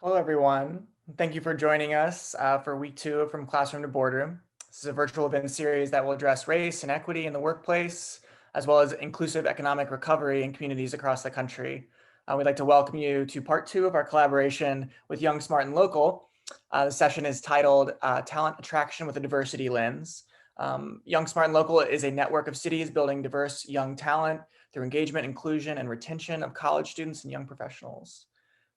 Hello, everyone. Thank you for joining us for week 2 from Classroom to Boardroom. This is a virtual event series that will address race and equity in the workplace, as well as inclusive economic recovery in communities across the country. We'd like to welcome you to part 2 of our collaboration with Young, Smart, and Local. The session is titled Talent Attraction with a Diversity Lens. Young, Smart, and Local is a network of cities building diverse young talent through engagement, inclusion, and retention of college students and young professionals.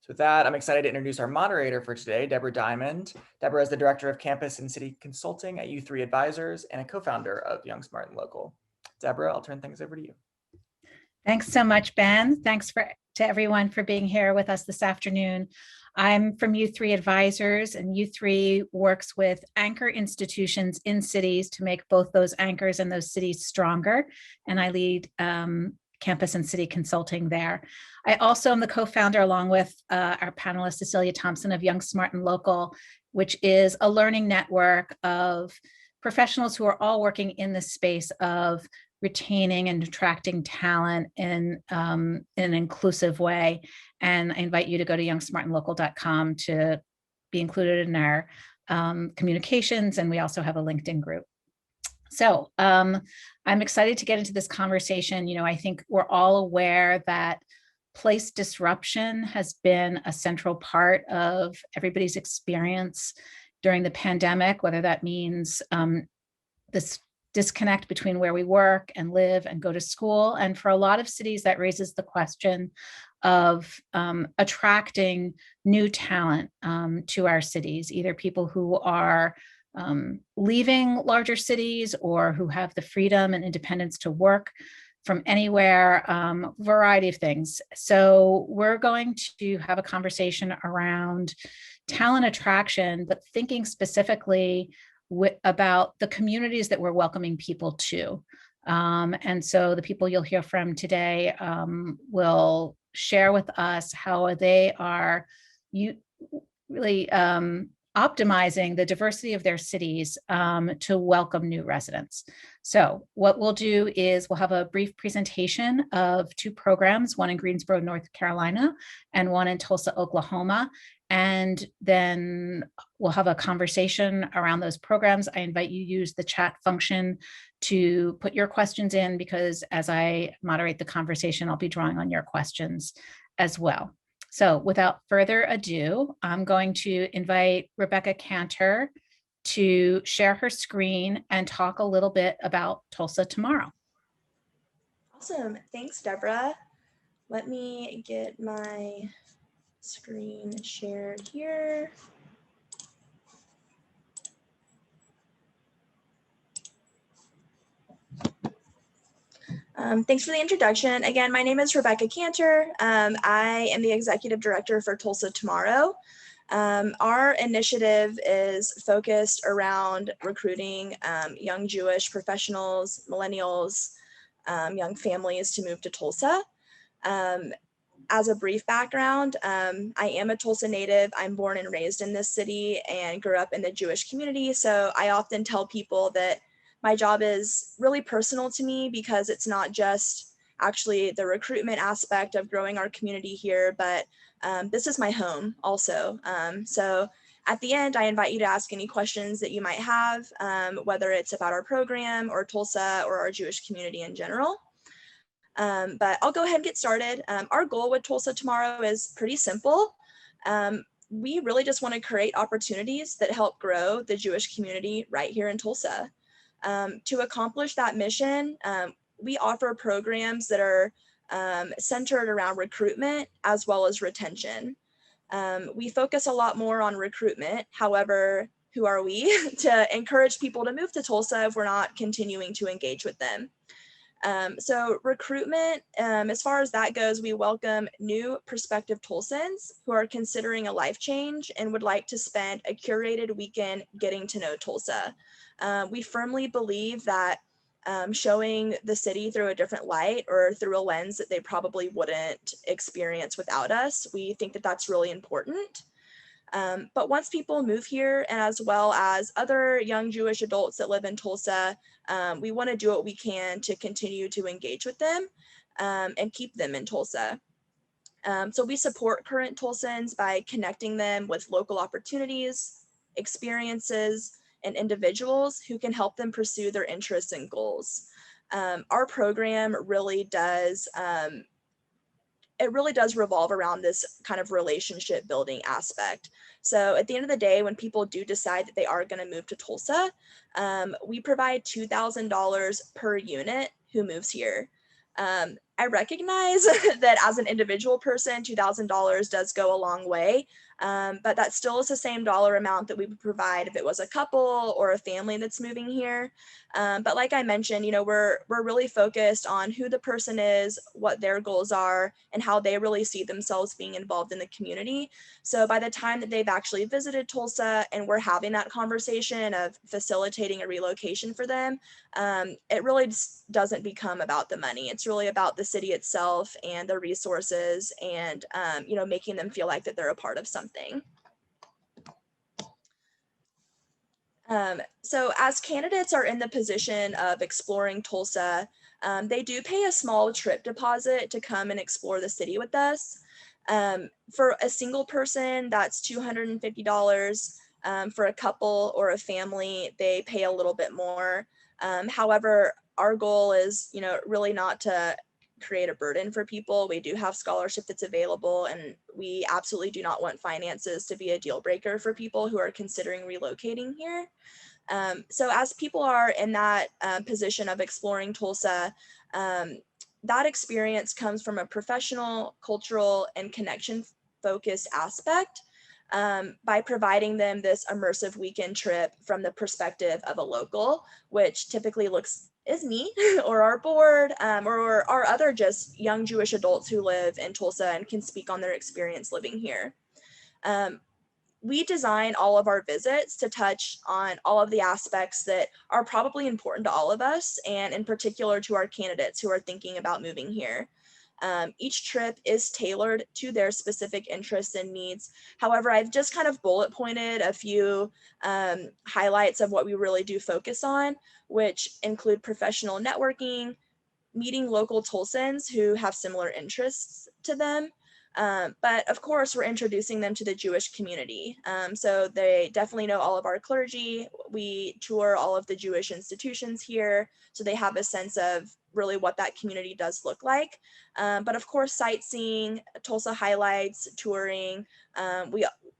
So with that, I'm excited to introduce our moderator for today, Deborah Diamond. Deborah is the Director of Campus and City Consulting at U3 Advisors and a co-founder of Young, Smart, and Local. Deborah, I'll turn things over to you. Thanks so much, Ben. Thanks to everyone for being here with us this afternoon. I'm from U3 Advisors, and U3 works with anchor institutions in cities to make both those anchors and those cities stronger. And I lead campus and city consulting there. I also am the co-founder, along with our panelist, Cecilia Thompson, of Young, Smart, and Local, which is a learning network of professionals who are all working in the space of retaining and attracting talent in an inclusive way. And I invite you to go to youngsmartandlocal.com to be included in our communications. And we also have a LinkedIn group. So I'm excited to get into this conversation. You know, I think we're all aware that place disruption has been a central part of everybody's experience during the pandemic, whether that means this disconnect between where we work and live and go to school. And for a lot of cities, that raises the question of attracting new talent to our cities, either people who are leaving larger cities or who have the freedom and independence to work from anywhere, variety of things. So we're going to have a conversation around talent attraction, but thinking specifically about the communities that we're welcoming people to. And so the people you'll hear from today will share with us how they are really optimizing the diversity of their cities to welcome new residents. So what we'll do is we'll have a brief presentation of 2 programs, one in Greensboro, North Carolina, and one in Tulsa, Oklahoma. And then we'll have a conversation around those programs. I invite you to use the chat function to put your questions in, because as I moderate the conversation, I'll be drawing on your questions as well. So without further ado, I'm going to invite Rebecca Cantor to share her screen and talk a little bit about Tulsa Tomorrow. Awesome. Thanks, Deborah. Let me get my screen shared here. Thanks for the introduction. Again, my name is Rebecca Cantor. I am the Executive Director for Tulsa Tomorrow. Our initiative is focused around recruiting young Jewish professionals, millennials, young families to move to Tulsa. As a brief background, I am a Tulsa native. I'm born and raised in this city and grew up in the Jewish community. So I often tell people that my job is really personal to me, because it's not just actually the recruitment aspect of growing our community here, but this is my home also. So at the end, I invite you to ask any questions that you might have, whether it's about our program or Tulsa or our Jewish community in general. But I'll go ahead and get started. Our goal with Tulsa Tomorrow is pretty simple. We really just want to create opportunities that help grow the Jewish community right here in Tulsa. To accomplish that mission, we offer programs that are centered around recruitment as well as retention. We focus a lot more on recruitment. However, who are we to encourage people to move to Tulsa if we're not continuing to engage with them? So recruitment, as far as that goes, we welcome new prospective Tulsans who are considering a life change and would like to spend a curated weekend getting to know Tulsa. We firmly believe that showing the city through a different light or through a lens that they probably wouldn't experience without us, we think that that's really important. But once people move here, and as well as other young Jewish adults that live in Tulsa, we want to do what we can to continue to engage with them and keep them in Tulsa. So we support current Tulsans by connecting them with local opportunities, experiences, and individuals who can help them pursue their interests and goals. Our program really does it really does revolve around this kind of relationship building aspect. So at the end of the day, when people do decide that they are going to move to Tulsa, we provide $2,000 per unit who moves here. I recognize that as an individual person, $2,000 does go a long way, but that still is the same dollar amount that we would provide if it was a couple or a family that's moving here. But like I mentioned, we're really focused on who the person is, what their goals are, and how they really see themselves being involved in the community. So by the time that they've actually visited Tulsa and we're having that conversation of facilitating a relocation for them, it really just doesn't become about the money. It's really about the city itself and the resources and, making them feel like that they're a part of something. So as candidates are in the position of exploring Tulsa, they do pay a small trip deposit to come and explore the city with us. For a single person, that's $250. For a couple or a family, they pay a little bit more. However, our goal is, really not to create a burden for people. We do have scholarship that's available, and we absolutely do not want finances to be a deal breaker for people who are considering relocating here. So as people are in that position of exploring Tulsa, that experience comes from a professional, cultural, and connection focused aspect, by providing them this immersive weekend trip from the perspective of a local, which typically is me or our board, or our other just young Jewish adults who live in Tulsa and can speak on their experience living here. We design all of our visits to touch on all of the aspects that are probably important to all of us, and in particular to our candidates who are thinking about moving here. Each trip is tailored to their specific interests and needs. However, I've just kind of bullet pointed a few highlights of what we really do focus on, which include professional networking, meeting local Tulsans who have similar interests to them. But of course, we're introducing them to the Jewish community. So they definitely know all of our clergy. We tour all of the Jewish institutions here, so they have a sense of really what that community does look like. But of course, sightseeing, Tulsa highlights, touring,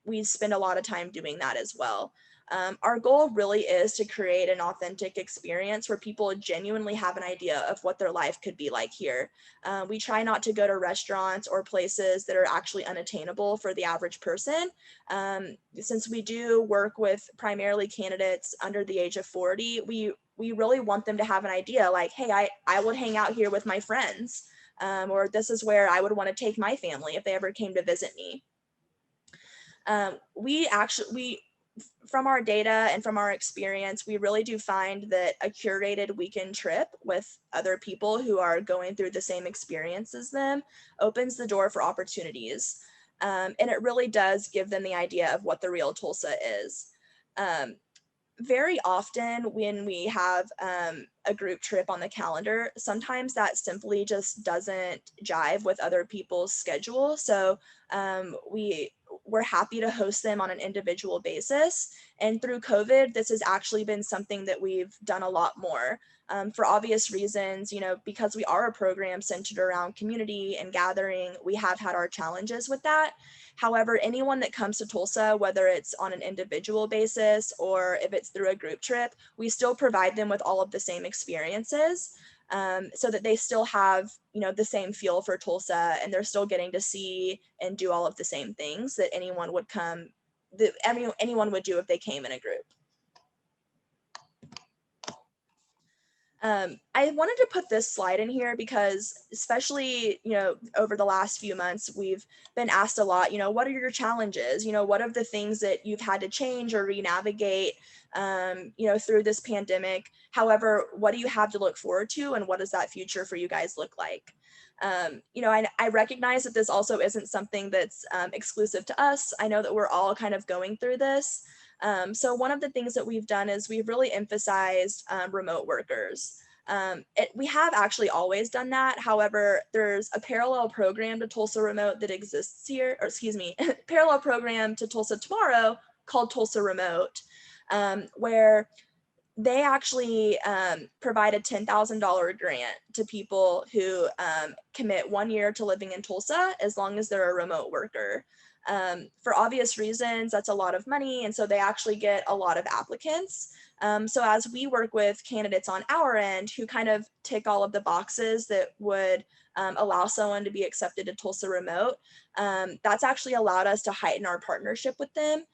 we spend a lot of time doing that as well. Our goal really is to create an authentic experience where people genuinely have an idea of what their life could be like here. We try not to go to restaurants or places that are actually unattainable for the average person. Since we do work with primarily candidates under the age of 40, we really want them to have an idea like, hey, I would hang out here with my friends, or this is where I would want to take my family if they ever came to visit me. We from our data and from our experience, we really do find that a curated weekend trip with other people who are going through the same experience as them opens the door for opportunities. And it really does give them the idea of what the real Tulsa is. Very often when we have a group trip on the calendar, sometimes that simply just doesn't jive with other people's schedule. So we're happy to host them on an individual basis. And through COVID, this has actually been something that we've done a lot more. For obvious reasons, because we are a program centered around community and gathering, we have had our challenges with that. However, anyone that comes to Tulsa, whether it's on an individual basis or if it's through a group trip, we still provide them with all of the same experiences, so that they still have, the same feel for Tulsa, and they're still getting to see and do all of the same things that anyone would do if they came in a group. I wanted to put this slide in here because especially, over the last few months, we've been asked a lot, what are your challenges? What are the things that you've had to change or re-navigate, through this pandemic? However, what do you have to look forward to, and what does that future for you guys look like? I recognize that this also isn't something that's exclusive to us. I know that we're all kind of going through this. So one of the things that we've done is we've really emphasized remote workers. We have actually always done that. However, there's a parallel program to Tulsa Remote that exists here, or excuse me, parallel program to Tulsa Tomorrow called Tulsa Remote, where they actually provide a $10,000 grant to people who commit 1 year to living in Tulsa as long as they're a remote worker. For obvious reasons, that's a lot of money, and so they actually get a lot of applicants. So as we work with candidates on our end who kind of tick all of the boxes that would allow someone to be accepted to Tulsa Remote, that's actually allowed us to heighten our partnership with them.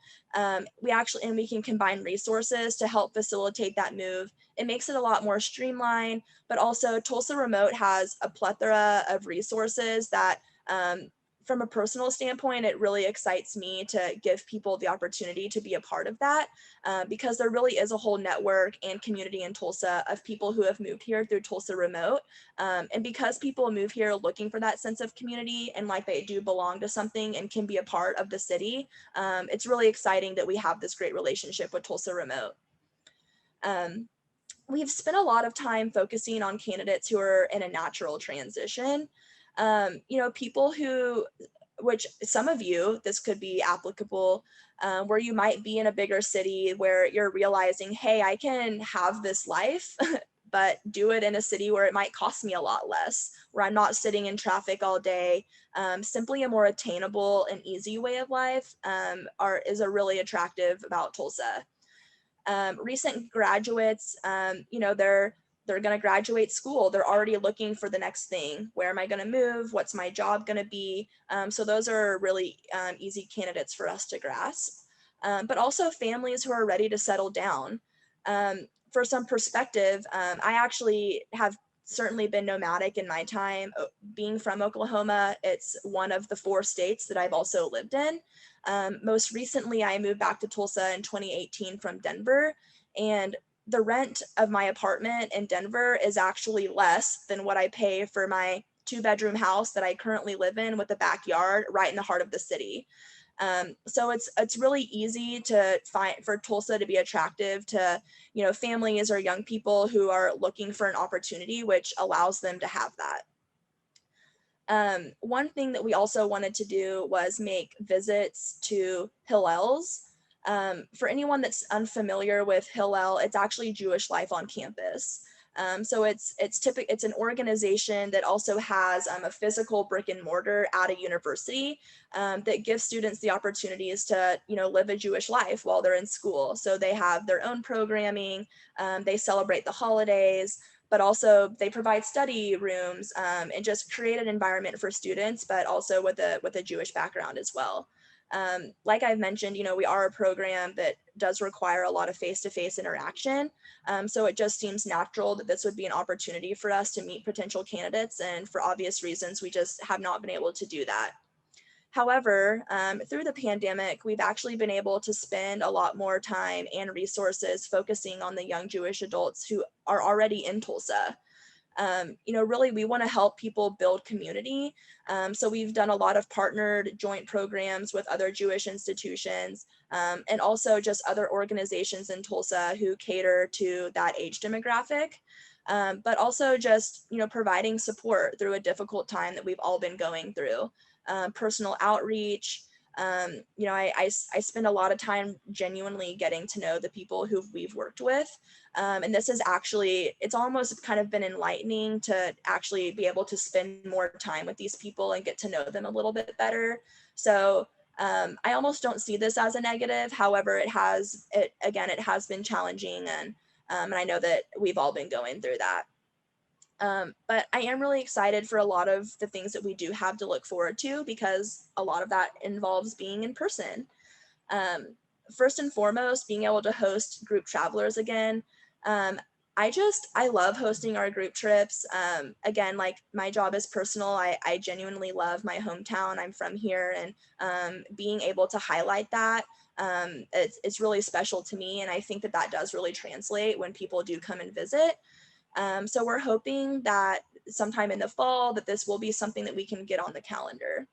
We can combine resources to help facilitate that move. It makes it a lot more streamlined, but also Tulsa Remote has a plethora of resources that from a personal standpoint, it really excites me to give people the opportunity to be a part of that because there really is a whole network and community in Tulsa of people who have moved here through Tulsa Remote. And because people move here looking for that sense of community and like they do belong to something and can be a part of the city, it's really exciting that we have this great relationship with Tulsa Remote. We've spent a lot of time focusing on candidates who are in a natural transition. People who, which some of you, this could be applicable, where you might be in a bigger city where you're realizing, hey, I can have this life, but do it in a city where it might cost me a lot less, where I'm not sitting in traffic all day. Simply a more attainable and easy way of life is a really attractive about Tulsa. Recent graduates, they're going to graduate school. They're already looking for the next thing. Where am I going to move? What's my job going to be? So those are really easy candidates for us to grasp. But also families who are ready to settle down. For some perspective, I actually have certainly been nomadic in my time. Being from Oklahoma, it's one of the 4 states that I've also lived in. Most recently, I moved back to Tulsa in 2018 from Denver, and the rent of my apartment in Denver is actually less than what I pay for my 2-bedroom house that I currently live in with a backyard right in the heart of the city. So it's really easy to find for Tulsa to be attractive to, families or young people who are looking for an opportunity, which allows them to have that. One thing that we also wanted to do was make visits to Hillels. For anyone that's unfamiliar with Hillel, it's actually Jewish life on campus. So it's an organization that also has a physical brick and mortar at a university that gives students the opportunities to live a Jewish life while they're in school. So they have their own programming, they celebrate the holidays, but also they provide study rooms and just create an environment for students, but also with a Jewish background as well. Like I've mentioned, we are a program that does require a lot of face-to-face interaction. So it just seems natural that this would be an opportunity for us to meet potential candidates. And for obvious reasons, we just have not been able to do that. However, through the pandemic, we've actually been able to spend a lot more time and resources focusing on the young Jewish adults who are already in Tulsa. Really, we want to help people build community. So we've done a lot of partnered joint programs with other Jewish institutions and also just other organizations in Tulsa who cater to that age demographic. But also just, providing support through a difficult time that we've all been going through. Personal outreach. I spend a lot of time genuinely getting to know the people who we've worked with. And this is actually, it's almost kind of been enlightening to actually be able to spend more time with these people and get to know them a little bit better. So I almost don't see this as a negative. However, it has been challenging, and I know that we've all been going through that. But I am really excited for a lot of the things that we do have to look forward to, because a lot of that involves being in person. First and foremost, being able to host group travelers again. I love hosting our group trips. Again, like, my job is personal. I genuinely love my hometown. I'm from here, and being able to highlight that, it's really special to me. And I think that does really translate when people do come and visit. So we're hoping that sometime in the fall that this will be something that we can get on the calendar.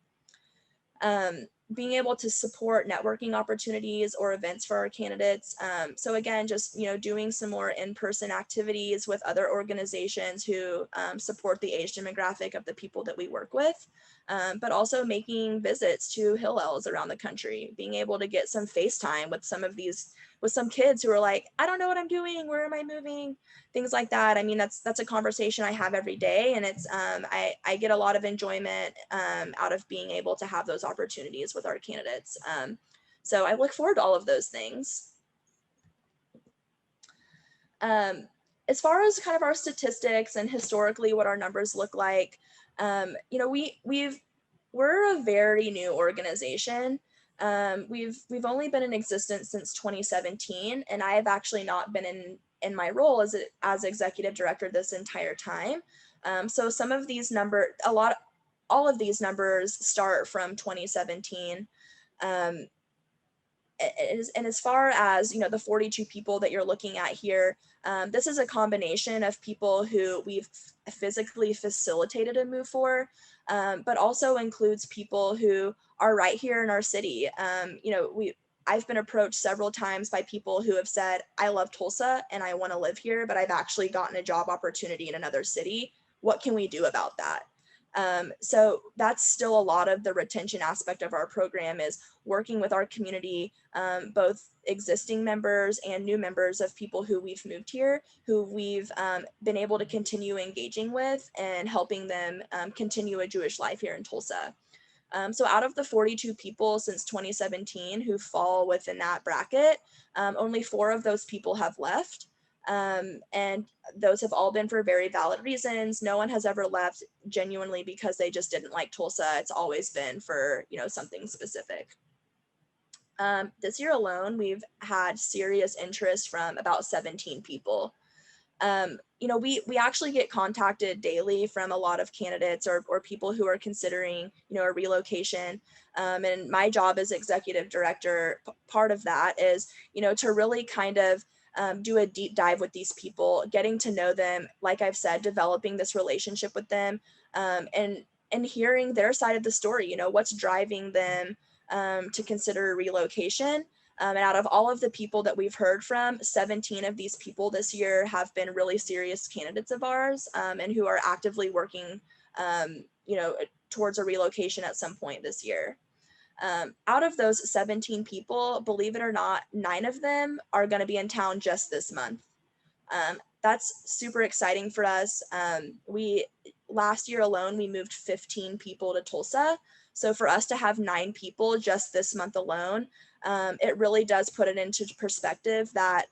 being able to support networking opportunities or events for our candidates. So again, just, doing some more in-person activities with other organizations who support the age demographic of the people that we work with, but also making visits to Hillels around the country, being able to get some FaceTime with some kids who are like, I don't know what I'm doing, where am I moving? Things like that. I mean, that's a conversation I have every day, and it's I get a lot of enjoyment out of being able to have those opportunities with our candidates. So I look forward to all of those things. As far as kind of our statistics and historically what our numbers look like, we're a very new organization. We've only been in existence since 2017, and I have actually not been in my role as executive director this entire time. So some of these all of these numbers start from 2017. And as far as the 42 people that you're looking at here, this is a combination of people who we've physically facilitated a move for, but also includes people who are right here in our city. I've been approached several times by people who have said, I love Tulsa and I want to live here, but I've actually gotten a job opportunity in another city. What can we do about that? So that's still a lot of the retention aspect of our program, is working with our community, both existing members and new members of people who we've moved here, who we've been able to continue engaging with and helping them continue a Jewish life here in Tulsa. So out of the 42 people since 2017 who fall within that bracket, only 4 of those people have left. And those have all been for very valid reasons. No one has ever left genuinely because they just didn't like Tulsa. It's always been for, something specific. This year alone, we've had serious interest from about 17 people. We actually get contacted daily from a lot of candidates or people who are considering, a relocation. And my job as executive director, part of that is, to really kind of do a deep dive with these people, getting to know them, like I've said, developing this relationship with them, and hearing their side of the story, what's driving them to consider relocation. And out of all of the people that we've heard from, 17 of these people this year have been really serious candidates of ours, and who are actively working, towards a relocation at some point this year. Out of those 17 people, believe it or not, 9 of them are going to be in town just this month. That's super exciting for us. Last year alone, we moved 15 people to Tulsa. So for us to have 9 people just this month alone, it really does put it into perspective that,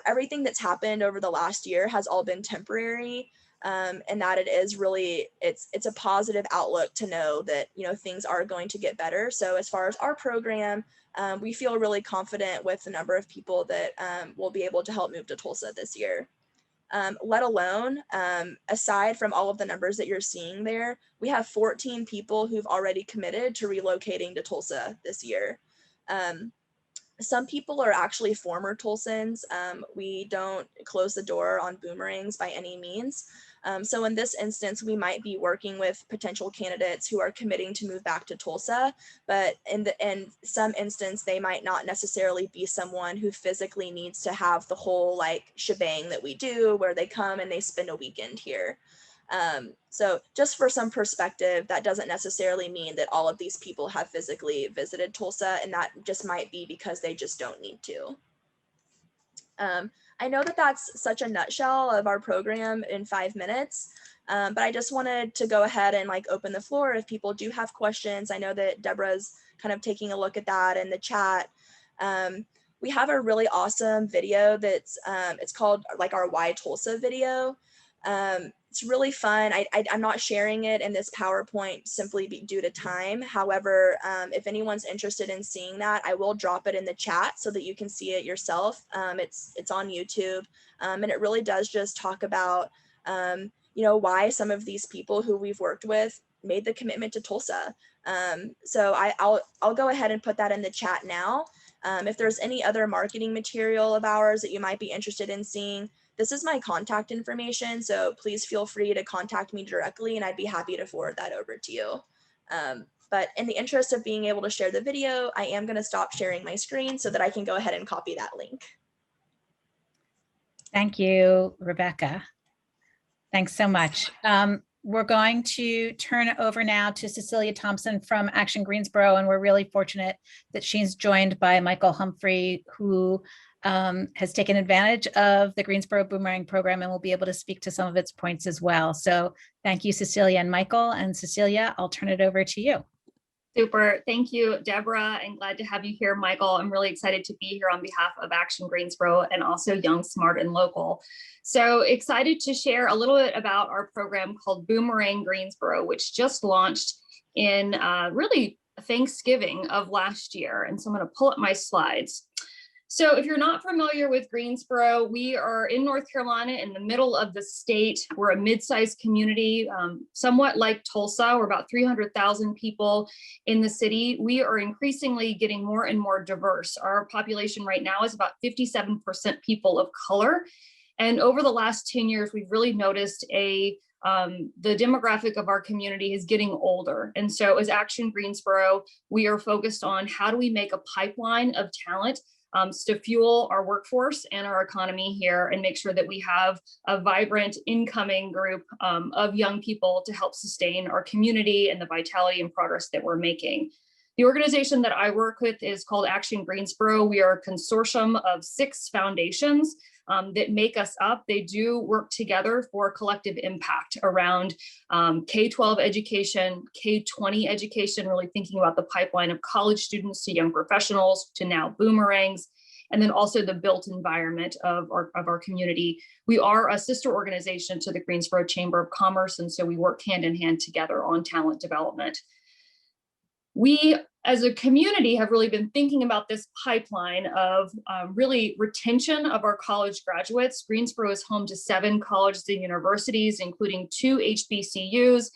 everything that's happened over the last year has all been temporary. And that it is really, it's a positive outlook to know that, things are going to get better. So as far as our program, we feel really confident with the number of people that will be able to help move to Tulsa this year. Let alone, aside from all of the numbers that you're seeing there, we have 14 people who've already committed to relocating to Tulsa this year. Some people are actually former Tulsans. We don't close the door on boomerangs by any means. So in this instance, we might be working with potential candidates who are committing to move back to Tulsa, but in some instance, they might not necessarily be someone who physically needs to have the whole shebang that we do, where they come and they spend a weekend here. So just for some perspective, that doesn't necessarily mean that all of these people have physically visited Tulsa, and that just might be because they just don't need to. I know that that's such a nutshell of our program in 5 minutes, but I just wanted to go ahead and open the floor if people do have questions. I know that Deborah's kind of taking a look at that in the chat. We have a really awesome video that's it's called our Why Tulsa video. It's really fun. I'm not sharing it in this PowerPoint simply due to time. However, if anyone's interested in seeing that, I will drop it in the chat so that you can see it yourself. It's on YouTube, and it really does just talk about why some of these people who we've worked with made the commitment to Tulsa. So I'll go ahead and put that in the chat now. If there's any other marketing material of ours that you might be interested in seeing, this is my contact information, so please feel free to contact me directly and I'd be happy to forward that over to you. But in the interest of being able to share the video, I am going to stop sharing my screen so that I can go ahead and copy that link. Thank you, Rebecca. Thanks so much. We're going to turn over now to Cecilia Thompson from Action Greensboro, and we're really fortunate that she's joined by Michael Humphrey, who has taken advantage of the Greensboro Boomerang program and will be able to speak to some of its points as well. So thank you, Cecilia and Michael. And Cecilia, I'll turn it over to you. Super. Thank you, Deborah, and glad to have you here, Michael. I'm really excited to be here on behalf of Action Greensboro and also Young, Smart, and Local. So excited to share a little bit about our program called Boomerang Greensboro, which just launched in really Thanksgiving of last year. And so I'm going to pull up my slides. So if you're not familiar with Greensboro, we are in North Carolina in the middle of the state. We're a mid-sized community, somewhat like Tulsa. We're about 300,000 people in the city. We are increasingly getting more and more diverse. Our population right now is about 57% people of color. And over the last 10 years, we've really noticed the demographic of our community is getting older. And so as Action Greensboro, we are focused on how do we make a pipeline of talent to fuel our workforce and our economy here and make sure that we have a vibrant incoming group of young people to help sustain our community and the vitality and progress that we're making. The organization that I work with is called Action Greensboro. We are a consortium of 6 foundations that make us up. They do work together for collective impact around K-12 education, K-20 education, really thinking about the pipeline of college students to young professionals to now boomerangs, and then also the built environment of our community. We are a sister organization to the Greensboro Chamber of Commerce, and so we work hand in hand together on talent development. We, as a community, have really been thinking about this pipeline of really retention of our college graduates. Greensboro is home to 7 colleges and universities, including 2 HBCUs,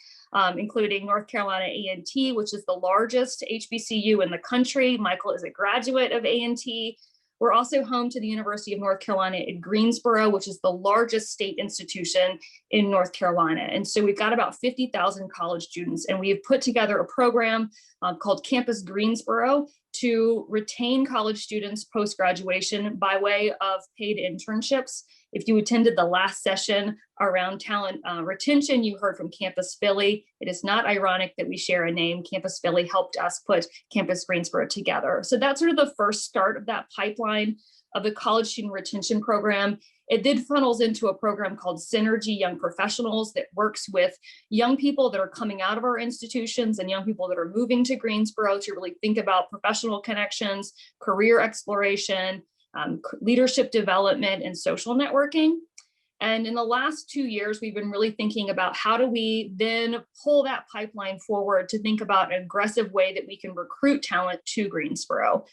including North Carolina A&T, which is the largest HBCU in the country. Michael is a graduate of A&T. We're also home to the University of North Carolina at Greensboro, which is the largest state institution in North Carolina. And so we've got about 50,000 college students, and we've put together a program called Campus Greensboro to retain college students post-graduation by way of paid internships. If you attended the last session around talent retention, you heard from Campus Philly. It is not ironic that we share a name. Campus Philly helped us put Campus Greensboro together. So that's sort of the first start of that pipeline of the college student retention program. It then funnels into a program called Synergy Young Professionals that works with young people that are coming out of our institutions and young people that are moving to Greensboro to really think about professional connections, career exploration, leadership development, and social networking. And in the last 2 years, we've been really thinking about how do we then pull that pipeline forward to think about an aggressive way that we can recruit talent to Greensboro.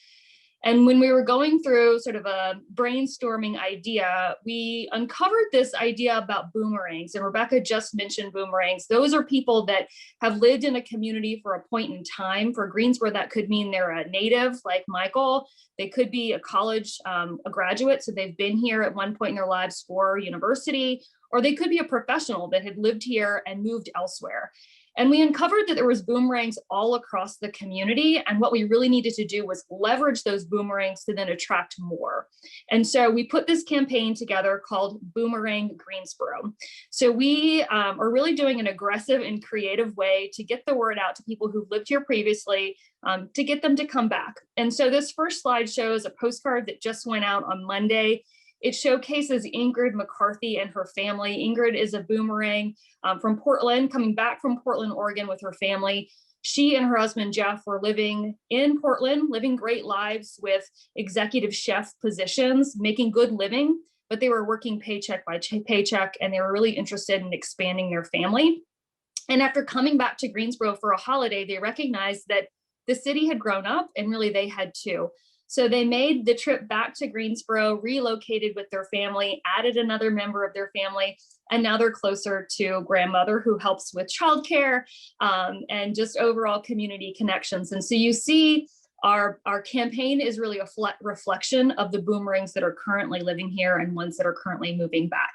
And when we were going through sort of a brainstorming idea, we uncovered this idea about boomerangs. And Rebecca just mentioned boomerangs. Those are people that have lived in a community for a point in time. For Greensboro, that could mean they're a native like Michael. They could be a college, a graduate, so they've been here at one point in their lives for university, or they could be a professional that had lived here and moved elsewhere. And we uncovered that there was boomerangs all across the community. And what we really needed to do was leverage those boomerangs to then attract more. And so we put this campaign together called Boomerang Greensboro. So we are really doing an aggressive and creative way to get the word out to people who've lived here previously, to get them to come back. And so this first slide shows a postcard that just went out on Monday. It showcases Ingrid McCarthy and her family. Ingrid is a boomerang from Portland, coming back from Portland, Oregon with her family. She and her husband, Jeff, were living in Portland, living great lives with executive chef positions, making good living, but they were working paycheck by paycheck, and they were really interested in expanding their family. And after coming back to Greensboro for a holiday, they recognized that the city had grown up, and really they had too. So they made the trip back to Greensboro, relocated with their family, added another member of their family, and now they're closer to grandmother who helps with childcare and just overall community connections. And so you see our campaign is really a reflection of the boomerangs that are currently living here and ones that are currently moving back.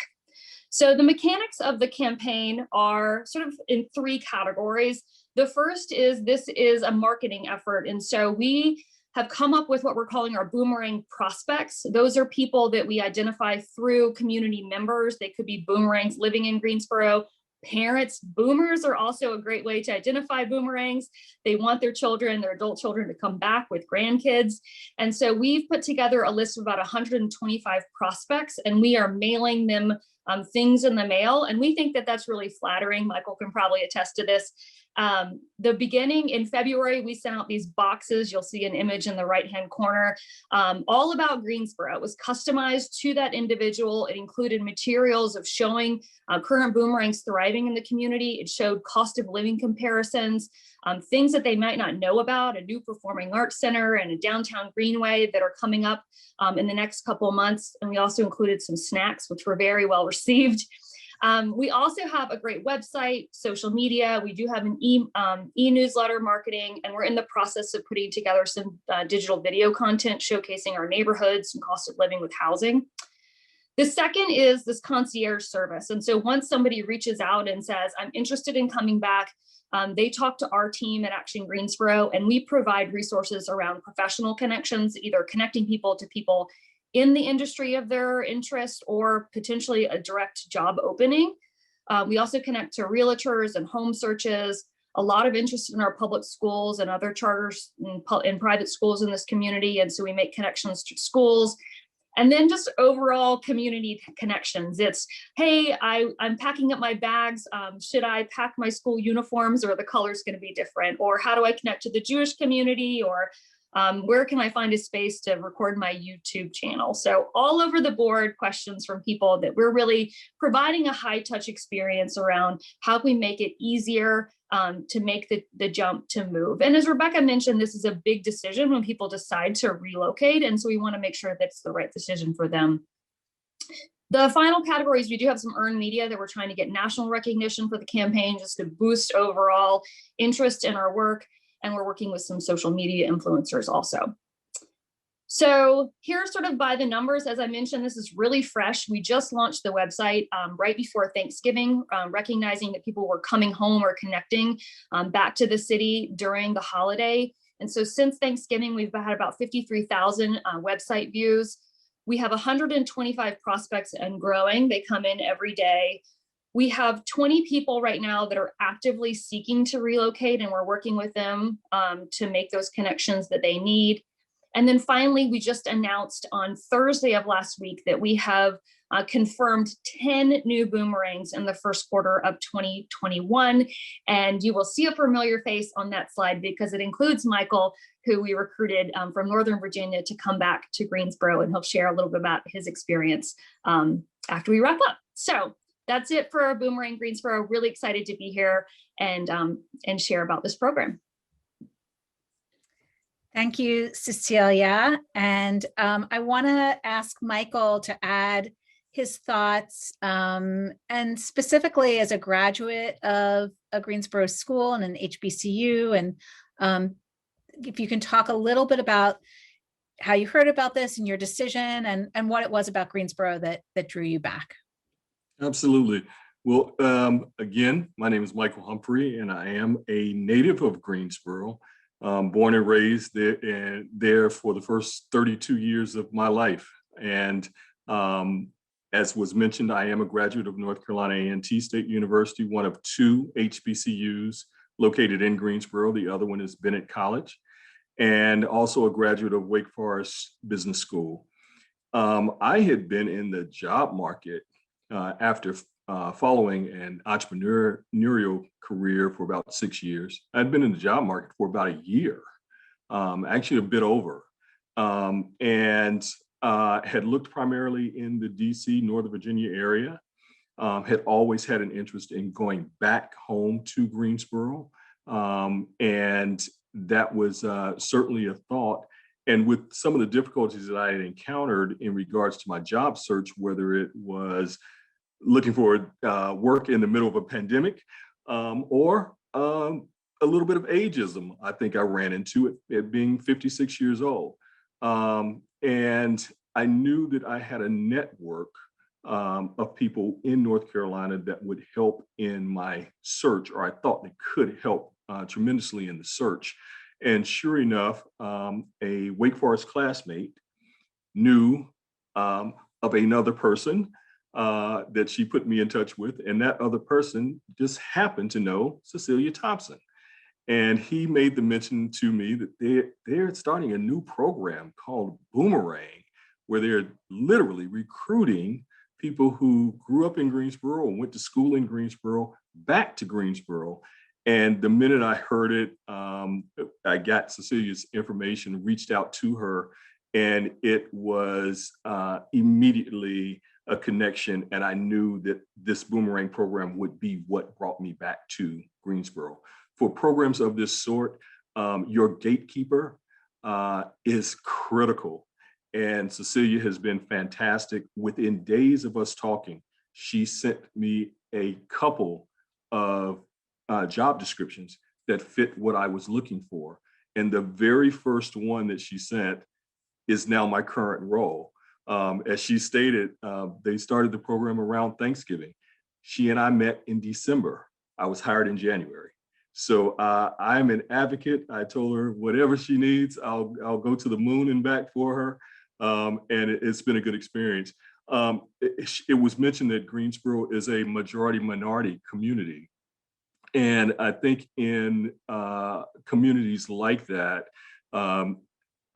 So the mechanics of the campaign are sort of in 3 categories. The first is this is a marketing effort. And so we have come up with what we're calling our boomerang prospects. Those are people that we identify through community members. They could be boomerangs living in Greensboro. Parents, boomers are also a great way to identify boomerangs. They want their children, their adult children, to come back with grandkids. And so we've put together a list of about 125 prospects, and we are mailing them things in the mail. And we think that that's really flattering. Michael can probably attest to this. The beginning in February, we sent out these boxes. You'll see an image in the right-hand corner, all about Greensboro. It was customized to that individual. It included materials of showing current boomerangs thriving in the community. It showed cost of living comparisons, things that they might not know about, a new performing arts center and a downtown greenway that are coming up in the next couple of months. And we also included some snacks, which were very well received. We also have a great website, social media. We do have an e-newsletter marketing, and we're in the process of putting together some digital video content showcasing our neighborhoods and cost of living with housing. The second is this concierge service. And so once somebody reaches out and says, I'm interested in coming back, they talk to our team at Action Greensboro, and we provide resources around professional connections, either connecting people to people in the industry of their interest or potentially a direct job opening. We also connect to realtors and home searches, a lot of interest in our public schools and other charters and private schools in this community. And so we make connections to schools. And then just overall community connections. It's, hey, I'm packing up my bags. Should I pack my school uniforms, or are the colors going to be different? Or how do I connect to the Jewish community? Or where can I find a space to record my YouTube channel? So all over the board questions from people that we're really providing a high touch experience around how can we make it easier to make the jump to move. And as Rebecca mentioned, this is a big decision when people decide to relocate. And so we want to make sure that's the right decision for them. The final categories, we do have some earned media that we're trying to get national recognition for the campaign just to boost overall interest in our work. And we're working with some social media influencers also. So here's sort of by the numbers. As I mentioned, this is really fresh. We just launched the website right before Thanksgiving, recognizing that people were coming home or connecting back to the city during the holiday. And so since Thanksgiving, we've had about 53,000 website views. We have 125 prospects and growing. They come in every day. We have 20 people right now that are actively seeking to relocate, and we're working with them to make those connections that they need. And then finally, we just announced on Thursday of last week that we have confirmed 10 new boomerangs in the first quarter of 2021. And you will see a familiar face on that slide because it includes Michael, who we recruited from Northern Virginia to come back to Greensboro, and he'll share a little bit about his experience after we wrap up. So that's it for our Boomerang Greensboro. Really excited to be here and share about this program. Thank you, Cecilia. And I want to ask Michael to add his thoughts, and specifically as a graduate of a Greensboro school and an HBCU, and if you can talk a little bit about how you heard about this and your decision, and what it was about Greensboro that drew you back. Absolutely. Well, again, my name is Michael Humphrey, and I am a native of Greensboro, born and raised there for the first 32 years of my life. And as was mentioned, I am a graduate of North Carolina A&T State University, one of two HBCUs located in Greensboro. The other one is Bennett College, and also a graduate of Wake Forest Business School. I had been in the job market after following an entrepreneurial career for about 6 years. I'd been in the job market for about a year, actually a bit over, and had looked primarily in the DC, Northern Virginia area, had always had an interest in going back home to Greensboro, and that was certainly a thought. And with some of the difficulties that I had encountered in regards to my job search, whether it was looking for work in the middle of a pandemic or a little bit of ageism, I think I ran into it at being 56 years old. And I knew that I had a network of people in North Carolina that would help in my search, or I thought they could help tremendously in the search. And sure enough, a Wake Forest classmate knew of another person that she put me in touch with, and that other person just happened to know Cecilia Thompson. And he made the mention to me that they're starting a new program called Boomerang, where they're literally recruiting people who grew up in Greensboro or went to school in Greensboro back to Greensboro. And the minute I heard it, I got Cecilia's information, reached out to her, and it was immediately a connection. And I knew that this Boomerang program would be what brought me back to Greensboro. For programs of this sort, your gatekeeper is critical. And Cecilia has been fantastic. Within days of us talking, she sent me a couple of job descriptions that fit what I was looking for. And the very first one that she sent is now my current role. As she stated, they started the program around Thanksgiving. She and I met in December. I was hired in January. So I'm an advocate. I told her whatever she needs, I'll go to the moon and back for her. And it's been a good experience. It was mentioned that Greensboro is a majority minority community. And I think in communities like that,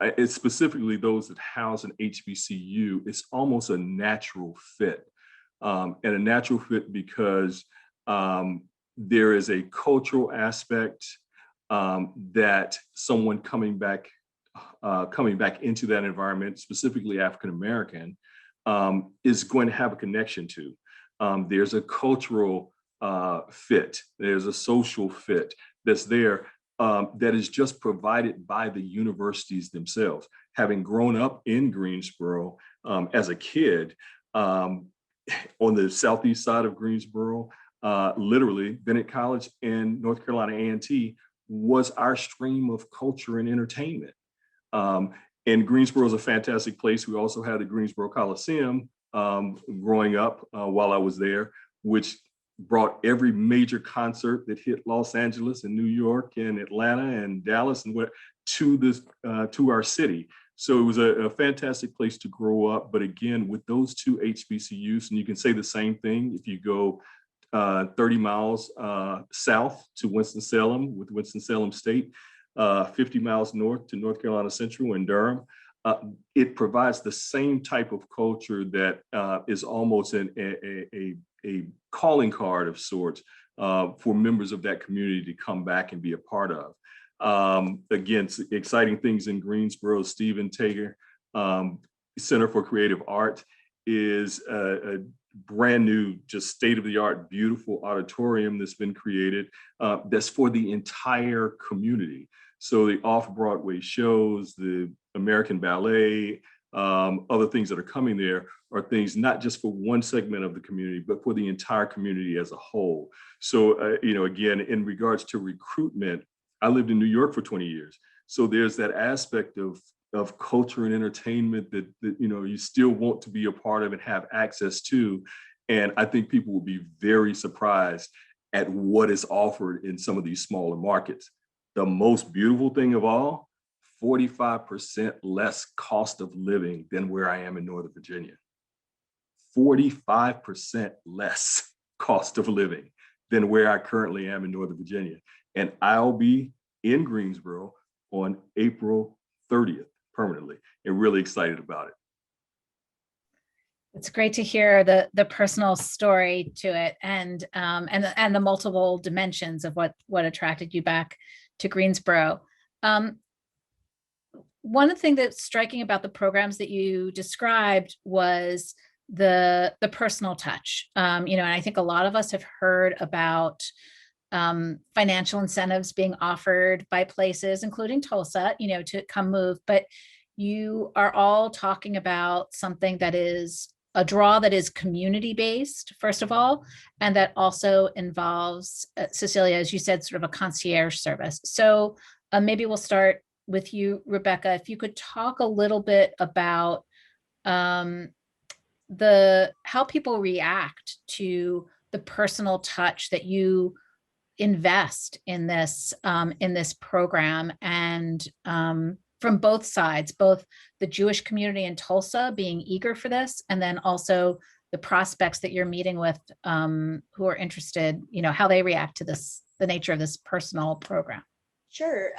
it's specifically those that house an HBCU, it's almost a natural fit. And a natural fit because there is a cultural aspect that someone coming back into that environment, specifically African American, is going to have a connection to. There's a cultural fit. There's a social fit that's there that is just provided by the universities themselves. Having grown up in Greensboro as a kid, on the southeast side of Greensboro, literally Bennett College and North Carolina A&T was our stream of culture and entertainment. And Greensboro is a fantastic place. We also had the Greensboro Coliseum growing up while I was there, which brought every major concert that hit Los Angeles and New York and Atlanta and Dallas and to our city. So it was a fantastic place to grow up. But again, with those two HBCUs, and you can say the same thing if you go 30 miles south to Winston-Salem with Winston-Salem State, 50 miles north to North Carolina Central and Durham. It provides the same type of culture that is almost a calling card of sorts for members of that community to come back and be a part of. Again, exciting things in Greensboro. Stephen Tager Center for Creative Art is a brand new, just state-of-the-art, beautiful auditorium that's been created that's for the entire community. So the off-Broadway shows, the American Ballet, other things that are coming there are things not just for one segment of the community, but for the entire community as a whole. So, again, in regards to recruitment, I lived in New York for 20 years. So there's that aspect of culture and entertainment that you still want to be a part of and have access to. And I think people will be very surprised at what is offered in some of these smaller markets. The most beautiful thing of all, 45% less cost of living than where I am in Northern Virginia. 45% less cost of living than where I currently am in Northern Virginia. And I'll be in Greensboro on April 30th permanently, and really excited about it. It's great to hear the personal story to it, and the multiple dimensions of what attracted you back to Greensboro. One thing that's striking about the programs that you described was the personal touch. And I think a lot of us have heard about financial incentives being offered by places, including Tulsa, to come move. But you are all talking about something that is a draw that is community-based, first of all, and that also involves, Cecilia, as you said, sort of a concierge service. So maybe we'll start with you, Rebecca. If you could talk a little bit about how people react to the personal touch that you invest in this program, and from both sides, both the Jewish community in Tulsa being eager for this, and then also the prospects that you're meeting with who are interested, how they react to this, the nature of this personal program? Sure.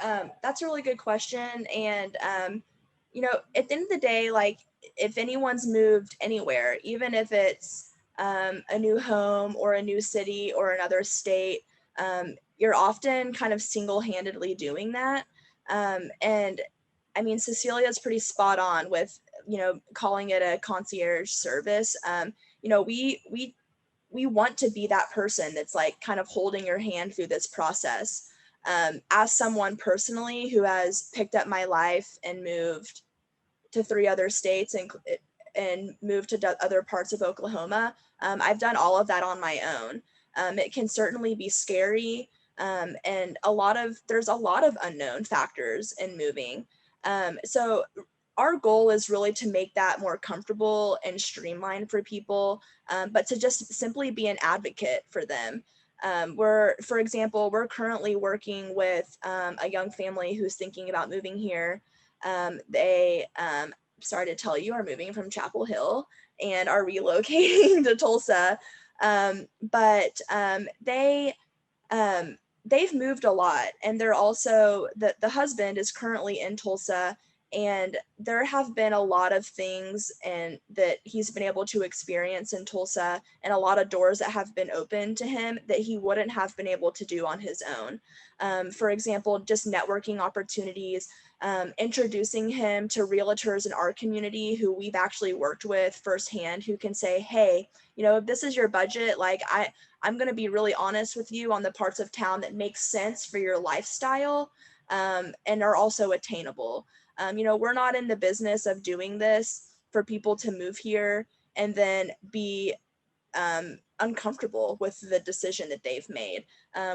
That's a really good question. And, at the end of the day, like if anyone's moved anywhere, even if it's a new home or a new city or another state, you're often kind of single-handedly doing that. And I mean, Cecilia's pretty spot on with, calling it a concierge service. We want to be that person that's like kind of holding your hand through this process. As someone personally who has picked up my life and moved to 3 other states and moved to other parts of Oklahoma, I've done all of that on my own. It can certainly be scary, and there's a lot of unknown factors in moving. So our goal is really to make that more comfortable and streamlined for people, but to just simply be an advocate for them. For example, we're currently working with a young family who's thinking about moving here. They, sorry to tell you, are moving from Chapel Hill and are relocating to Tulsa. But they've moved a lot, and they're also, the husband is currently in Tulsa, and there have been a lot of things and that he's been able to experience in Tulsa, and a lot of doors that have been opened to him that he wouldn't have been able to do on his own. For example, just networking opportunities, introducing him to realtors in our community who we've actually worked with firsthand, who can say, hey, if this is your budget, like I'm going to be really honest with you on the parts of town that make sense for your lifestyle, and are also attainable. We're not in the business of doing this for people to move here and then be uncomfortable with the decision that they've made.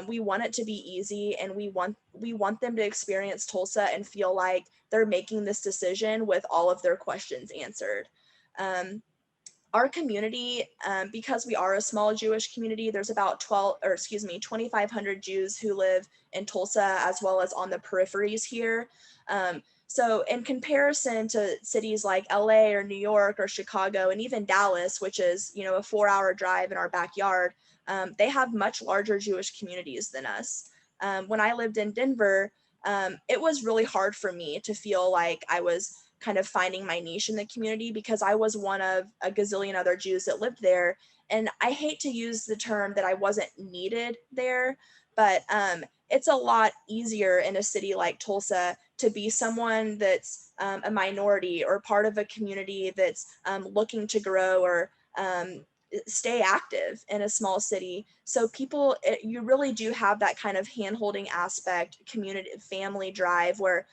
We want it to be easy, and we want them to experience Tulsa and feel like they're making this decision with all of their questions answered. Our community, because we are a small Jewish community, there's about 2,500 Jews who live in Tulsa, as well as on the peripheries here. So in comparison to cities like LA or New York or Chicago, and even Dallas, which is, a 4-hour drive in our backyard, they have much larger Jewish communities than us. When I lived in Denver, it was really hard for me to feel like I was kind of finding my niche in the community, because I was one of a gazillion other Jews that lived there. And I hate to use the term that I wasn't needed there, but it's a lot easier in a city like Tulsa to be someone that's a minority or part of a community that's looking to grow or stay active in a small city. So you really do have that kind of hand-holding aspect, community, family drive, where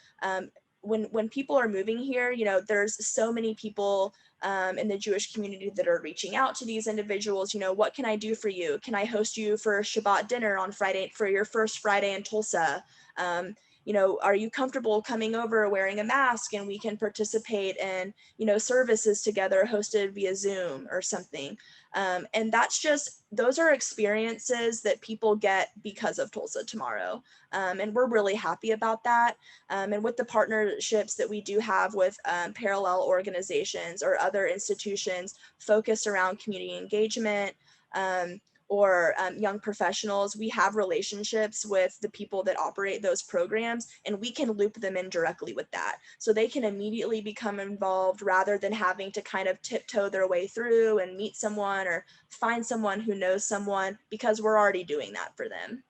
when people are moving here, there's so many people in the Jewish community that are reaching out to these individuals. What can I do for you? Can I host you for a Shabbat dinner on Friday for your first Friday in Tulsa? Are you comfortable coming over wearing a mask, and we can participate in, services together hosted via Zoom or something. And those are experiences that people get because of Tulsa Tomorrow. And we're really happy about that. And with the partnerships that we do have with parallel organizations or other institutions focused around community engagement, or young professionals, we have relationships with the people that operate those programs, and we can loop them in directly with that. So they can immediately become involved rather than having to kind of tiptoe their way through and meet someone or find someone who knows someone, because we're already doing that for them.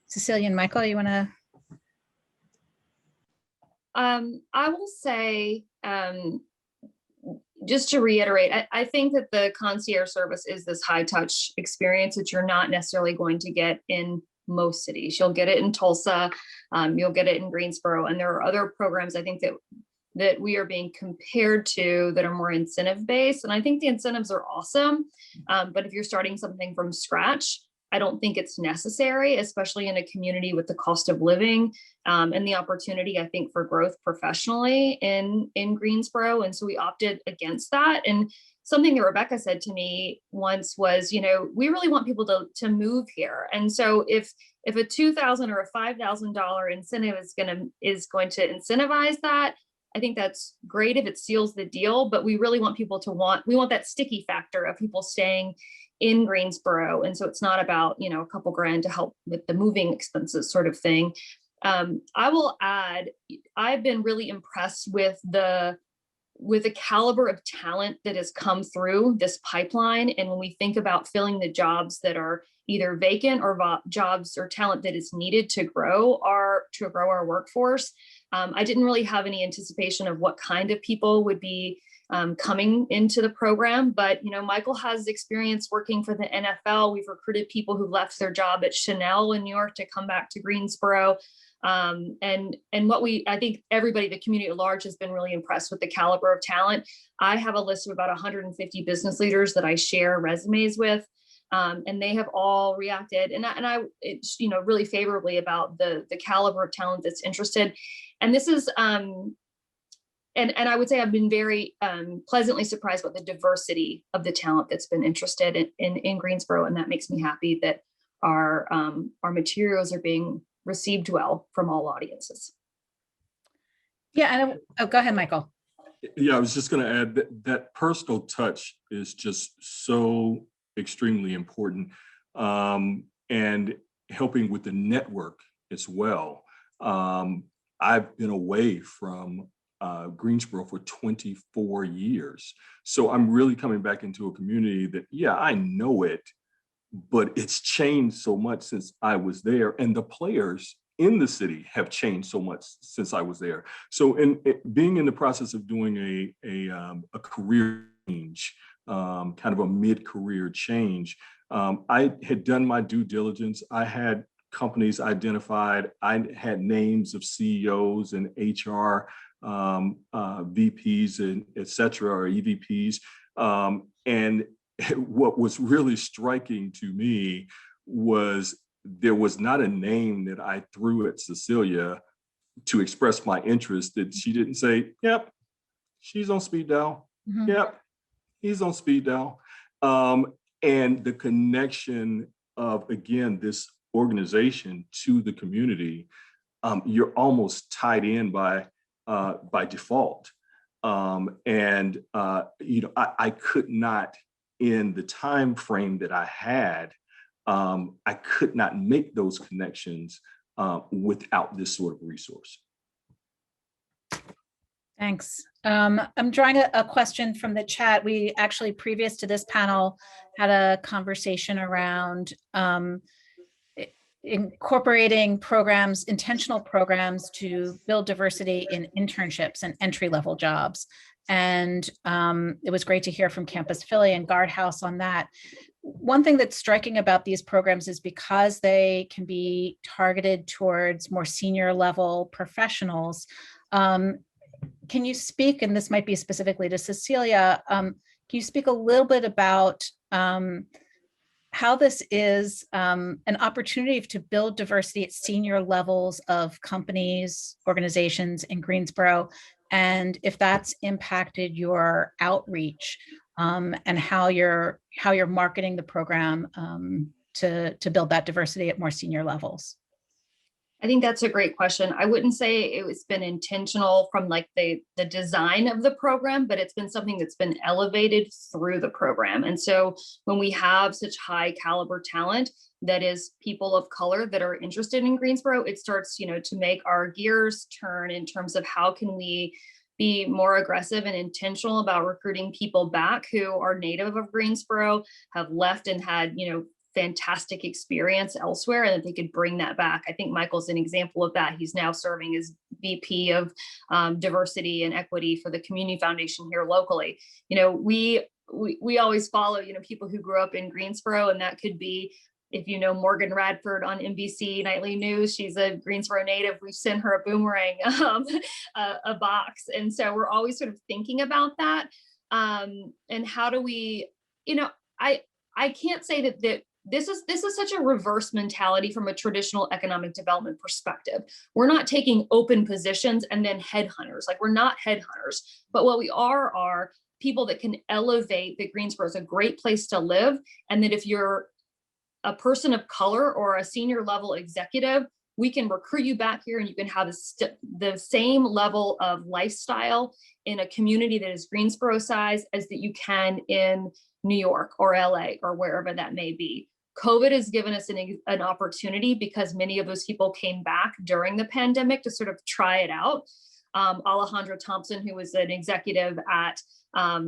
Cecilia and Michael, you want to? I will say, just to reiterate, I think that the concierge service is this high touch experience that you're not necessarily going to get in most cities. You'll get it in Tulsa, you'll get it in Greensboro, and there are other programs I think that we are being compared to that are more incentive based. And I think the incentives are awesome. But if you're starting something from scratch, I don't think it's necessary, especially in a community with the cost of living and the opportunity, I think, for growth professionally in Greensboro. And so we opted against that. And something that Rebecca said to me once was, we really want people to move here. And so if a $2,000 or a $5,000 incentive is going to incentivize that, I think that's great if it seals the deal, but we really want people we want that sticky factor of people staying in Greensboro. And so it's not about, a couple grand to help with the moving expenses sort of thing. I will add, I've been really impressed with the caliber of talent that has come through this pipeline. And when we think about filling the jobs that are either vacant or jobs or talent that is needed to grow our workforce, I didn't really have any anticipation of what kind of people would be coming into the program. But, Michael has experience working for the NFL. We've recruited people who left their job at Chanel in New York to come back to Greensboro. And I think everybody, the community at large, has been really impressed with the caliber of talent. I have a list of about 150 business leaders that I share resumes with. And they have all reacted, and I really favorably about the caliber of talent that's interested. And this is, and I would say I've been very pleasantly surprised with the diversity of the talent that's been interested in Greensboro, and that makes me happy that our materials are being received well from all audiences. Yeah, and go ahead, Michael. Yeah, I was just going to add that personal touch is just so extremely important, and helping with the network as well. I've been away from Greensboro for 24 years. So I'm really coming back into a community that, yeah, I know it, but it's changed so much since I was there. And the players in the city have changed so much since I was there. So being in the process of doing a career change, kind of a mid-career change, I had done my due diligence. I had companies identified. I had names of CEOs and HR VPs and et cetera, or EVPs. And what was really striking to me was there was not a name that I threw at Cecilia to express my interest that she didn't say, yep, she's on speed dial. Mm-hmm. Yep, he's on speed dial. And the connection of, again, this organization to the community, you're almost tied in by default. I could not, in the time frame that I had, I could not make those connections without this sort of resource. Thanks. I'm drawing a question from the chat. We actually, previous to this panel, had a conversation around incorporating programs, intentional programs to build diversity in internships and entry-level jobs. And it was great to hear from Campus Philly and Guardhouse on that. One thing that's striking about these programs is because they can be targeted towards more senior level professionals. Can you speak, and this might be specifically to Cecilia, can you speak a little bit about how this is an opportunity to build diversity at senior levels of companies, organizations in Greensboro, and if that's impacted your outreach and how you're marketing the program to build that diversity at more senior levels? I think that's a great question. I wouldn't say it's been intentional from like the design of the program, but it's been something that's been elevated through the program. And so when we have such high caliber talent that is people of color that are interested in Greensboro, it starts, to make our gears turn in terms of how can we be more aggressive and intentional about recruiting people back who are native of Greensboro, have left and had, fantastic experience elsewhere, and that they could bring that back. I think Michael's an example of that. He's now serving as VP of diversity and equity for the Community Foundation here locally. We always follow, people who grew up in Greensboro, and that could be, if you know Morgan Radford on NBC Nightly News, she's a Greensboro native. We've sent her a boomerang, a box. And so we're always sort of thinking about that. And how do we, I can't say that this is such a reverse mentality from a traditional economic development perspective. We're not taking open positions and then headhunters. Like, we're not headhunters, but what we are people that can elevate that Greensboro is a great place to live, and that if you're a person of color or a senior level executive, we can recruit you back here and you can have the same level of lifestyle in a community that is Greensboro size as that you can in New York or LA or wherever that may be. COVID has given us an opportunity because many of those people came back during the pandemic to sort of try it out. Alejandra Thompson, who was an executive at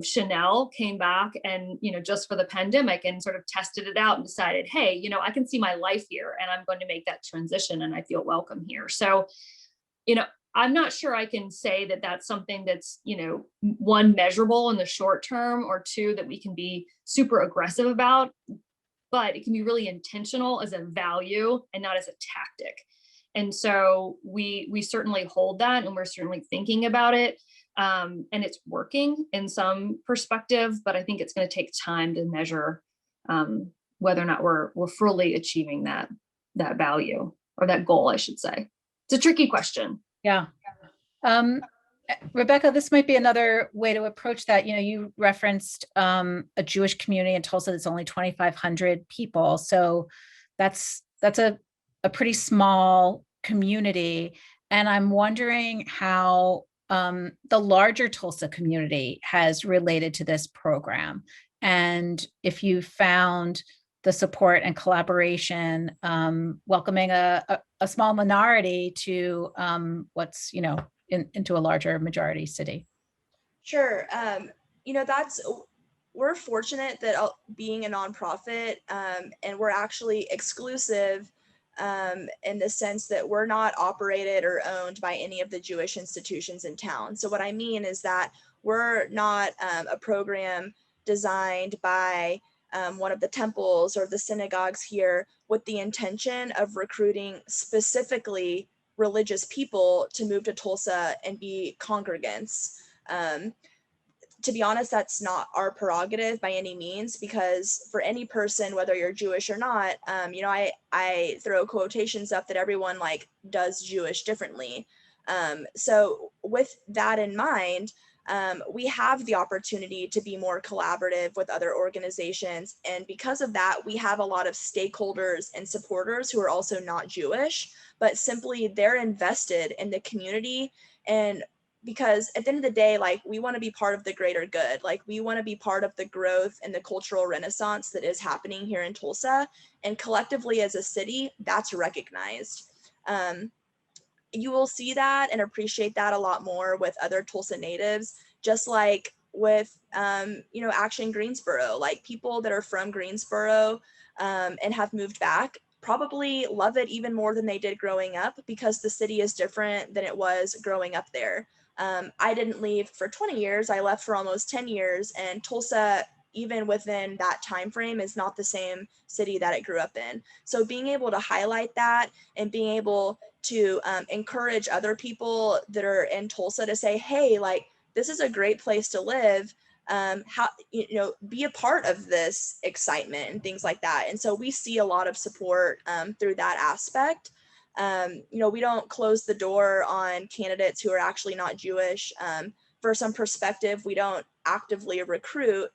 Chanel, came back and, just for the pandemic and sort of tested it out and decided, hey, I can see my life here and I'm going to make that transition and I feel welcome here. So, I'm not sure I can say that that's something that's, one, measurable in the short term, or two, that we can be super aggressive about, but it can be really intentional as a value and not as a tactic. And so we certainly hold that, and we're certainly thinking about it. And it's working in some perspective, but I think it's going to take time to measure whether or not we're fully achieving that value, or that goal, I should say. It's a tricky question. Yeah. Rebecca, this might be another way to approach that. You referenced a Jewish community in Tulsa that's only 2,500 people. So that's a pretty small community. And I'm wondering how the larger Tulsa community has related to this program. And if you found the support and collaboration, welcoming a small minority to what's, into a larger majority city. Sure. We're fortunate that being a nonprofit, and we're actually exclusive in the sense that we're not operated or owned by any of the Jewish institutions in town. So what I mean is that we're not a program designed by one of the temples or the synagogues here with the intention of recruiting specifically religious people to move to Tulsa and be congregants. To be honest, that's not our prerogative by any means, because for any person, whether you're Jewish or not, I throw quotations up that everyone does Jewish differently. So with that in mind, we have the opportunity to be more collaborative with other organizations. And because of that, we have a lot of stakeholders and supporters who are also not Jewish, but simply they're invested in the community. And because at the end of the day, we want to be part of the greater good. We want to be part of the growth and the cultural renaissance that is happening here in Tulsa. And collectively as a city, that's recognized. You will see that and appreciate that a lot more with other Tulsa natives, just like with, Action Greensboro. People that are from Greensboro and have moved back probably love it even more than they did growing up, because the city is different than it was growing up there. I didn't leave for 20 years. I left for almost 10 years, and Tulsa, even within that time frame, is not the same city that I grew up in. So being able to highlight that and being able to encourage other people that are in Tulsa to say, hey, this is a great place to live. Be a part of this excitement and things like that. And so we see a lot of support through that aspect. We don't close the door on candidates who are actually not Jewish. For some perspective, we don't actively recruit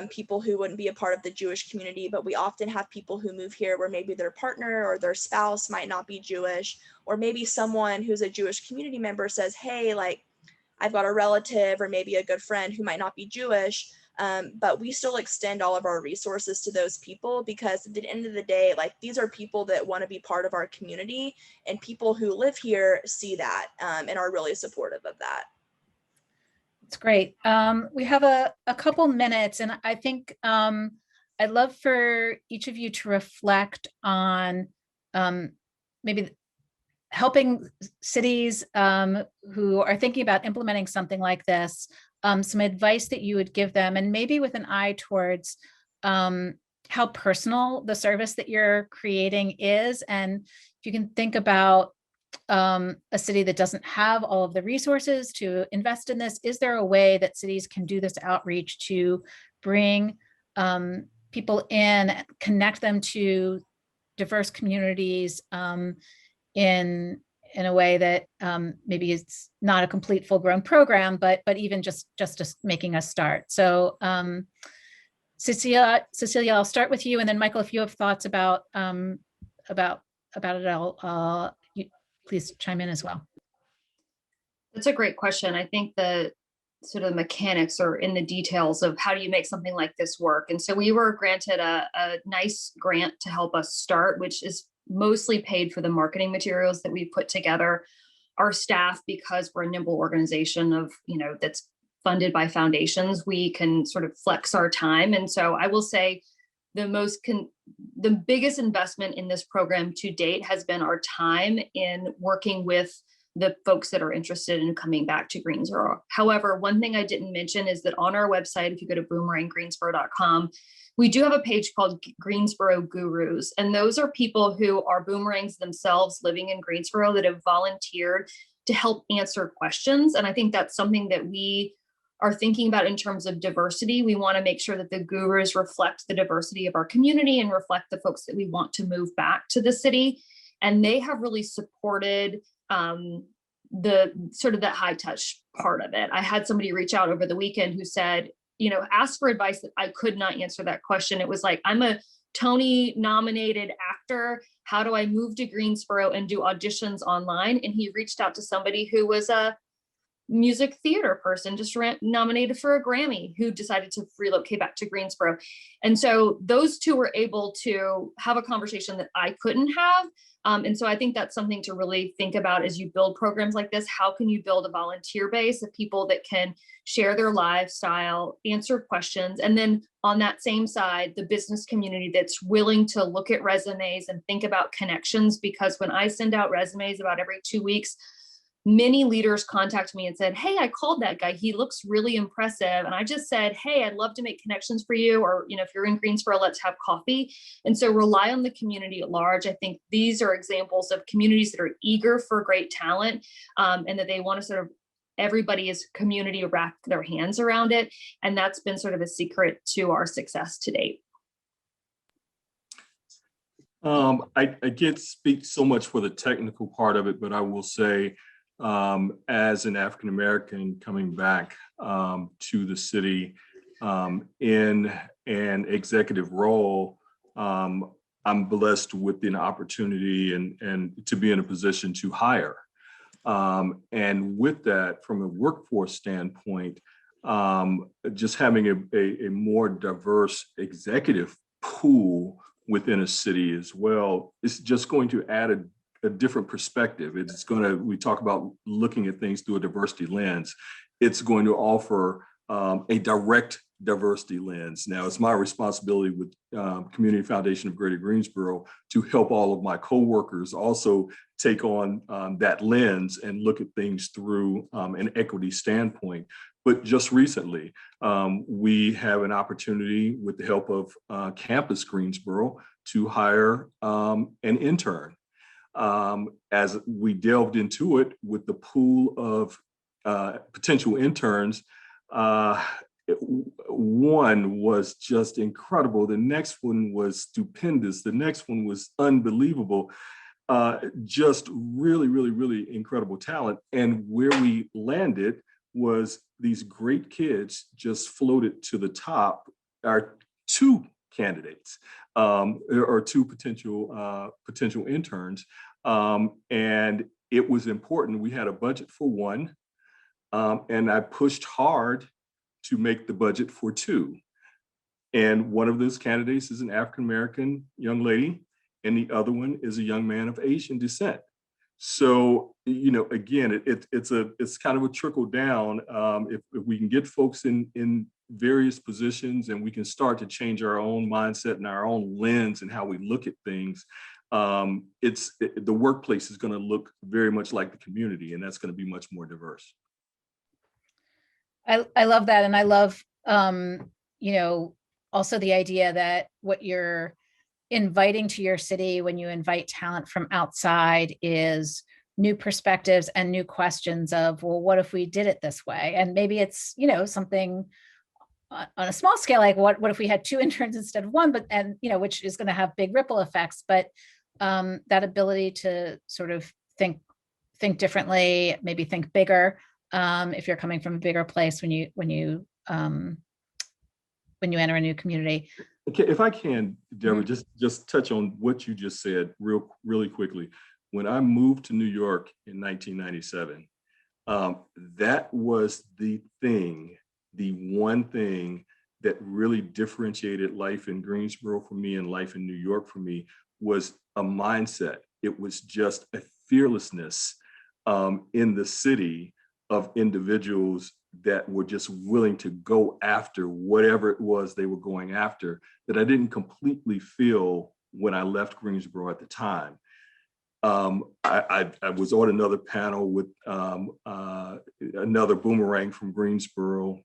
people who wouldn't be a part of the Jewish community, but we often have people who move here where maybe their partner or their spouse might not be Jewish, or maybe someone who's a Jewish community member says, hey, I've got a relative or maybe a good friend who might not be Jewish, but we still extend all of our resources to those people, because at the end of the day, these are people that want to be part of our community, and people who live here see that and are really supportive of that. It's great. We have a couple minutes, and I think I'd love for each of you to reflect on maybe helping cities who are thinking about implementing something like this, some advice that you would give them, and maybe with an eye towards how personal the service that you're creating is. And if you can think about a city that doesn't have all of the resources to invest in this, is there a way that cities can do this outreach to bring people in, connect them to diverse communities in in a way that maybe it's not a complete full-grown program, but even just making us start. So Cecilia, I'll start with you, and then Michael, if you have thoughts about it, you please chime in as well. That's a great question. I think the sort of mechanics are in the details of how do you make something like this work. And so we were granted a nice grant to help us start, which is mostly paid for the marketing materials that we put together. Our staff, because we're a nimble organization of, that's funded by foundations, we can sort of flex our time. And so I will say the biggest investment in this program to date has been our time in working with the folks that are interested in coming back to Greensboro. However, one thing I didn't mention is that on our website, if you go to boomeranggreensboro.com, we do have a page called Greensboro Gurus. And those are people who are boomerangs themselves living in Greensboro that have volunteered to help answer questions. And I think that's something that we are thinking about in terms of diversity. We want to make sure that the gurus reflect the diversity of our community and reflect the folks that we want to move back to the city. And they have really supported the sort of that high touch part of it. I had somebody reach out over the weekend who said, ask for advice that I could not answer that question. It was like, I'm a Tony nominated actor. How do I move to Greensboro and do auditions online? And he reached out to somebody who was a music theater person, just nominated for a Grammy, who decided to relocate back to Greensboro. And so those two were able to have a conversation that I couldn't have. And so I think that's something to really think about as you build programs like this. How can you build a volunteer base of people that can share their lifestyle, answer questions, and then on that same side, the business community that's willing to look at resumes and think about connections? Because when I send out resumes about every 2 weeks, many leaders contact me and said, hey, I called that guy. He looks really impressive. And I just said, hey, I'd love to make connections for you. Or, if you're in Greensboro, let's have coffee. And so rely on the community at large. I think these are examples of communities that are eager for great talent, and that they want to sort of, everybody as community wrap their hands around it. And that's been sort of a secret to our success to date. I can't speak so much for the technical part of it, but I will say, as an African American coming back to the city in an executive role, I'm blessed with an opportunity and to be in a position to hire. And with that, from a workforce standpoint, just having a more diverse executive pool within a city as well is just going to add a different perspective. It's going to, we talk about looking at things through a diversity lens. It's going to offer a direct diversity lens. Now, it's my responsibility with Community Foundation of Greater Greensboro to help all of my coworkers also take on that lens and look at things through an equity standpoint. But just recently, we have an opportunity with the help of Campus Greensboro to hire an intern. As we delved into it with the pool of potential interns, one was just incredible. The next one was stupendous. The next one was unbelievable. Just really, really, really incredible talent. And where we landed was these great kids just floated to the top. Our two candidates or two potential interns. And it was important. We had a budget for one, and I pushed hard to make the budget for two. And one of those candidates is an African-American young lady, and the other one is a young man of Asian descent. So, again, it's kind of a trickle down. If we can get folks in various positions and we can start to change our own mindset and our own lens and how we look at things, the workplace is going to look very much like the community, and that's going to be much more diverse. I love that. And I love, also the idea that what you're inviting to your city when you invite talent from outside is new perspectives and new questions of, well, what if we did it this way? And maybe it's, something on a small scale, like what if we had two interns instead of one, which is going to have big ripple effects. But that ability to sort of think think differently, maybe think bigger, if you're coming from a bigger place when you enter a new community. Okay, if I can, Deborah, Mhm. just touch on what you just said really quickly. When I moved to New York in 1997, that was the thing, the one thing that really differentiated life in Greensboro for me and life in New York for me was a mindset. It was just a fearlessness in the city of individuals that were just willing to go after whatever it was they were going after that I didn't completely feel when I left Greensboro at the time. I was on another panel with another boomerang from Greensboro,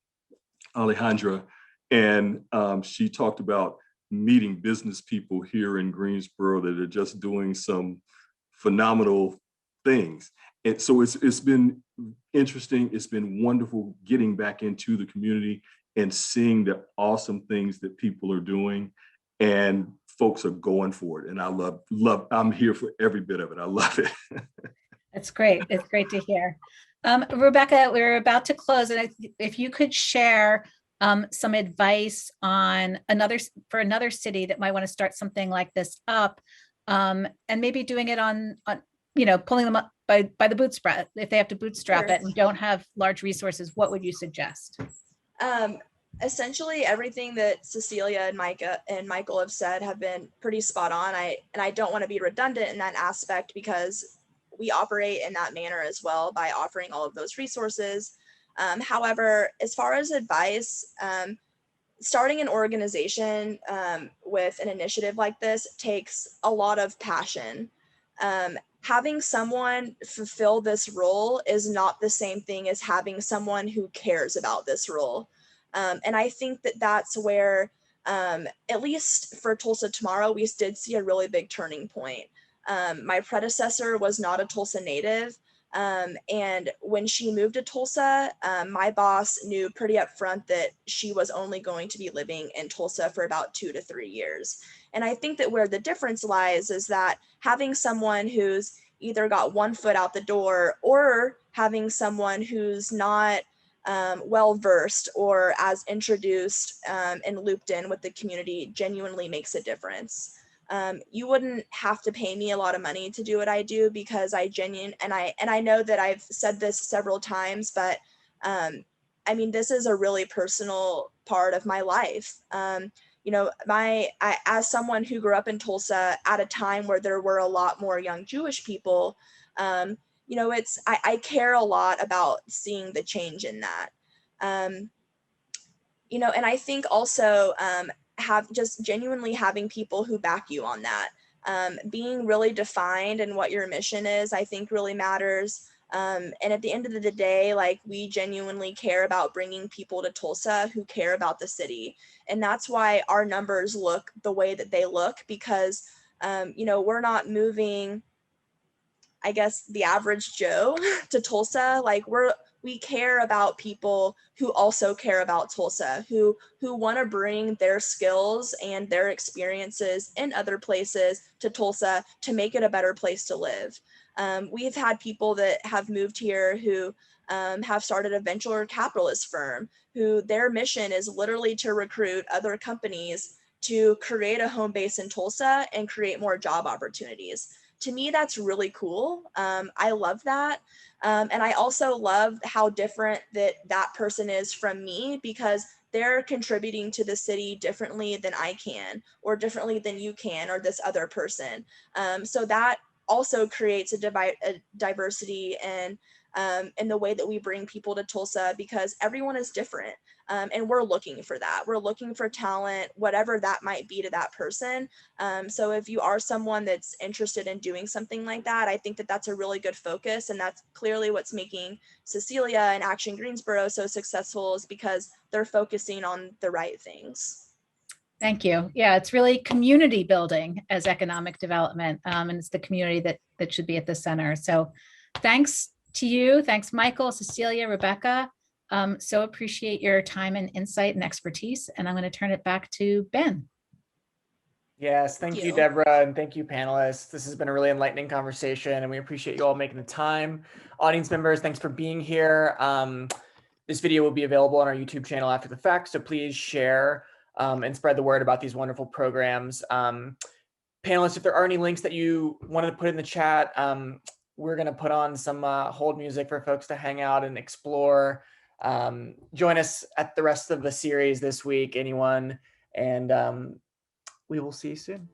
Alejandra, and she talked about meeting business people here in Greensboro that are just doing some phenomenal things. And so it's been interesting. It's been wonderful getting back into the community and seeing the awesome things that people are doing, and folks are going for it. And I love, I'm here for every bit of it. I love it. That's great. It's great to hear. Rebecca, we're about to close, and if you could share some advice on for another city that might want to start something like this up, and maybe doing it on pulling them up by the bootstrap, if they have to bootstrap Sure. it and don't have large resources, what would you suggest? Essentially everything that Cecilia and Micah and Michael have said have been pretty spot on. I don't want to be redundant in that aspect because we operate in that manner as well by offering all of those resources. However, as far as advice, starting an organization with an initiative like this takes a lot of passion. Having someone fulfill this role is not the same thing as having someone who cares about this role. And I think that that's where, at least for Tulsa Tomorrow, we did see a really big turning point. My predecessor was not a Tulsa native. And when she moved to Tulsa, my boss knew pretty upfront that she was only going to be living in Tulsa for about 2 to 3 years. And I think that where the difference lies is that having someone who's either got one foot out the door or having someone who's not well versed or as introduced and looped in with the community genuinely makes a difference. You wouldn't have to pay me a lot of money to do what I do because I know that I've said this several times, but I mean, this is a really personal part of my life. As someone who grew up in Tulsa at a time where there were a lot more young Jewish people, I care a lot about seeing the change in that. And I think also have just genuinely having people who back you on that. Being really defined in what your mission is, I think really matters. And at the end of the day, like, we genuinely care about bringing people to Tulsa who care about the city. And that's why our numbers look the way that they look, because, we're not moving, I guess, the average Joe to Tulsa. Like, we care about people who also care about Tulsa, who want to bring their skills and their experiences in other places to Tulsa to make it a better place to live. We've had people that have moved here who have started a venture capitalist firm, who their mission is literally to recruit other companies to create a home base in Tulsa and create more job opportunities. To me, that's really cool. I love that. And I also love how different that person is from me, because they're contributing to the city differently than I can, or differently than you can, or this other person. So that also creates a diversity in the way that we bring people to Tulsa, because everyone is different. And we're looking for that. We're looking for talent, whatever that might be to that person. So if you are someone that's interested in doing something like that, I think that that's a really good focus. And that's clearly what's making Cecilia and Action Greensboro so successful, is because they're focusing on the right things. Thank you. Yeah, it's really community building as economic development, and it's the community that should be at the center. So thanks to you. Thanks, Michael, Cecilia, Rebecca. So appreciate your time and insight and expertise. And I'm going to turn it back to Ben. Yes, thank you, you. Deborah, and thank you, panelists. This has been a really enlightening conversation, and we appreciate you all making the time. Audience members, thanks for being here. This video will be available on our YouTube channel after the fact, so please share and spread the word about these wonderful programs. Panelists, if there are any links that you wanted to put in the chat, we're going to put on some hold music for folks to hang out and explore. Join us at the rest of the series this week, anyone, and we will see you soon.